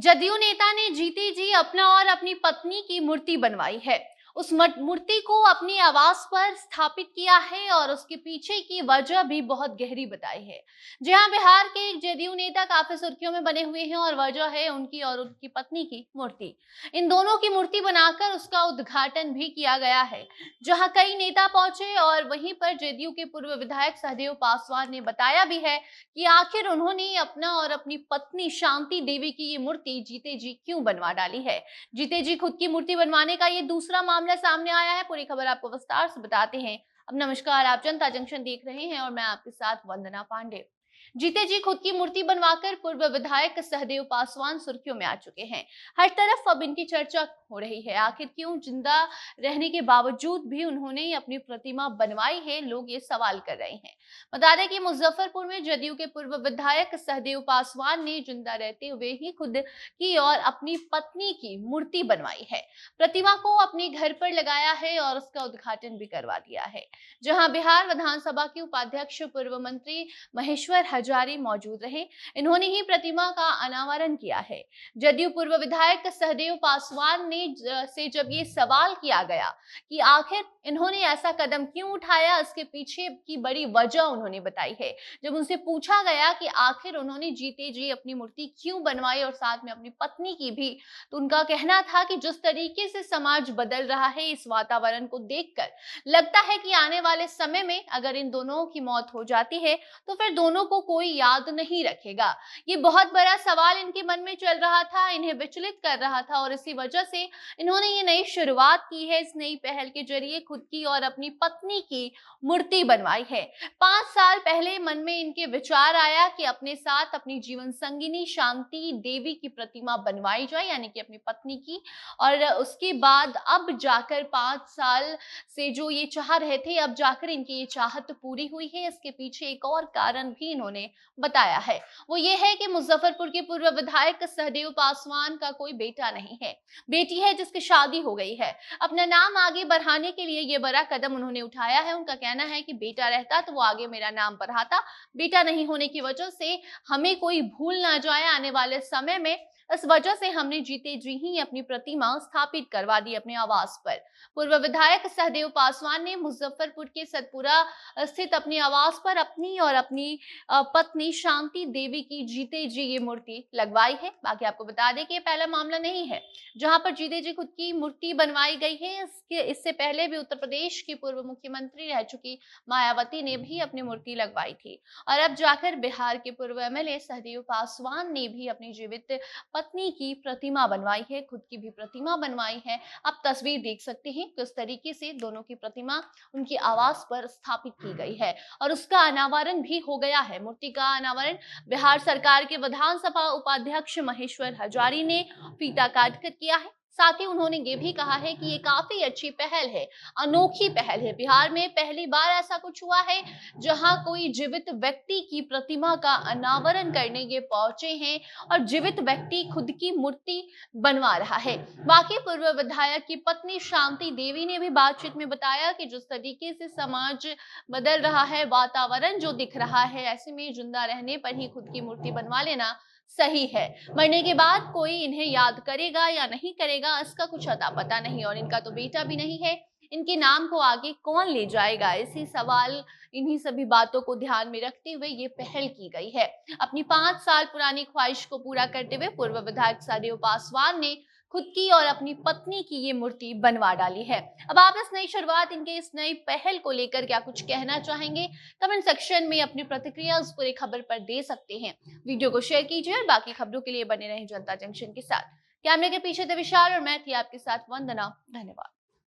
जदयू नेता ने जीते जी अपना और अपनी पत्नी की मूर्ति बनवाई है। उस मूर्ति को अपनी आवास पर स्थापित किया है और उसके पीछे की वजह भी बहुत गहरी बताई है। जी हाँ, बिहार के एक जदयू नेता काफी सुर्खियों में बने हुए हैं और वजह है उनकी और उनकी पत्नी की मूर्ति। इन दोनों की मूर्ति बनाकर उसका उद्घाटन भी किया गया है, जहां कई नेता पहुंचे और वहीं पर जदयू के पूर्व विधायक सहदेव पासवान ने बताया भी है कि आखिर उन्होंने अपना और अपनी पत्नी शांति देवी की ये मूर्ति जीते जी क्यों बनवा डाली है। जीते जी खुद की मूर्ति बनवाने का ये दूसरा मामला सामने आया है। पूरी खबर आपको विस्तार से बताते हैं। अब नमस्कार, आप जनता जंक्शन देख रहे हैं और मैं आपके साथ वंदना पांडे। जीते जी खुद की मूर्ति बनवाकर पूर्व विधायक सहदेव पासवान सुर्खियों में आ चुके हैं। हर तरफ अब इनकी चर्चा हो रही है। आखिर क्यों जिंदा रहने के बावजूद भी उन्होंने अपनी प्रतिमा बनवाई है, लोग ये सवाल कर रहे हैं। बता दें कि मुजफ्फरपुर में जदयू के पूर्व विधायक सहदेव पासवान ने जिंदा रहते हुए ही खुद की और अपनी पत्नी की मूर्ति बनवाई है। प्रतिमा को अपने घर पर लगाया है और उसका उद्घाटन भी करवा दिया है, जहां बिहार विधानसभा के उपाध्यक्ष पूर्व मंत्री महेश्वर हजारी मौजूद रहे। इन्होंने ही प्रतिमा का अनावरण किया है। जदयू पूर्व विधायक सहदेव पासवान ने से जब ये सवाल किया गया कि आखिर इन्होंने ऐसा कदम क्यों उठाया, इसके पीछे की बड़ी वजह उन्होंने बताई है। जब उनसे पूछा गया कि आखिर उन्होंने जीते जी अपनी मूर्ति क्यों बनवाई और साथ में अपनी पत्नी की भी, तो उनका कहना था कि जिस तरीके से समाज बदल रहा है, इस वातावरण को देखकर लगता है कि आने वाले समय में अगर इन दोनों की मौत हो जाती है तो फिर दोनों को कोई याद नहीं रखेगा। ये बहुत बड़ा सवाल इनके मन में चल रहा था, इन्हें विचलित कर रहा था और इसी वजह से इन्होंने ये नई शुरुआत की है। इस नई पहल के जरिए खुद की और अपनी पत्नी की मूर्ति बनवाई है। 5 साल पहले मन में इनके विचार आया कि अपने साथ अपनी जीवन संगिनी शांति देवी की प्रतिमा बनवाई जाए, यानी कि अपनी पत्नी की। और उसके बाद अब जाकर 5 साल से जो ये चाह रहे थे, अब जाकर इनकी ये चाहत पूरी हुई है। इसके पीछे एक और कारण भी इन्होंने बताया है। वो ये है कि मुजफ्फरपुर के पूर्व विधायक सहदेव पासवान का कोई बेटा नहीं है, बेटी है जिसकी शादी हो गई है। अपना नाम आगे बढ़ाने के लिए ये बड़ा कदम उन्होंने उठाया है। उनका कहना है कि बेटा रहता तो वो आगे मेरा नाम बढ़ाता, बेटा नहीं होने की वजह से हमें कोई भूल ना जाए आने वाले समय में, इस वजह से हमने जीते जी ही अपनी प्रतिमा स्थापित करवा दी अपने आवास पर। पूर्व विधायक सहदेव पासवान ने मुजफ्फरपुर के सतपुरा स्थित अपने आवास पर अपनी और अपनी पत्नी शांति देवी की जीते जी ये मूर्ति लगवाई है। बाकी आपको बता दें कि ये पहला मामला नहीं है जहां पर जीते जी खुद की मूर्ति बनवाई गई है। इससे पहले भी उत्तर प्रदेश की पूर्व मुख्यमंत्री रह चुकी मायावती ने भी अपनी मूर्ति लगवाई थी और अब जाकर बिहार के पूर्व एमएलए सहदेव पासवान ने भी अपनी जीवित पत्नी की प्रतिमा बनवाई है, खुद की भी प्रतिमा बनवाई है। आप तस्वीर देख सकते हैं किस तरीके से दोनों की प्रतिमा उनकी आवास पर स्थापित की गई है और उसका अनावरण भी हो गया है। मूर्ति का अनावरण बिहार सरकार के विधानसभा उपाध्यक्ष महेश्वर हजारी ने फीता काटकर किया है। साथ ही उन्होंने ये भी कहा है कि ये काफी अच्छी पहल है, अनोखी पहल है। बिहार में पहली बार ऐसा कुछ हुआ है जहां कोई जीवित व्यक्ति की प्रतिमा का अनावरण करने ये पहुंचे हैं और जीवित व्यक्ति खुद की मूर्ति बनवा रहा है। बाकी पूर्व विधायक की पत्नी शांति देवी ने भी बातचीत में बताया कि जिस तरीके से समाज बदल रहा है, वातावरण जो दिख रहा है, ऐसे में जिंदा रहने पर ही खुद की मूर्ति बनवा लेना सही है। मरने के बाद कोई इन्हें याद करेगा या नहीं करेगा, इसका कुछ अता पता नहीं और इनका तो बेटा भी नहीं है। इनके नाम को आगे कौन ले जाएगा, इसी सवाल, इन्हीं सभी बातों को ध्यान में रखते हुए ये पहल की गई है। अपनी 5 साल पुरानी ख्वाहिश को पूरा करते हुए पूर्व विधायक सहदेव पासवान ने खुद की और अपनी पत्नी की ये मूर्ति बनवा डाली है। अब आप इस नई शुरुआत, इनके इस नई पहल को लेकर क्या कुछ कहना चाहेंगे? कमेंट सेक्शन में अपनी प्रतिक्रिया उस पूरी खबर पर दे सकते हैं। वीडियो को शेयर कीजिए और बाकी खबरों के लिए बने रहें जनता जंक्शन के साथ। कैमरे के पीछे थे विशाल और मैं थी आपके साथ वंदना। धन्यवाद।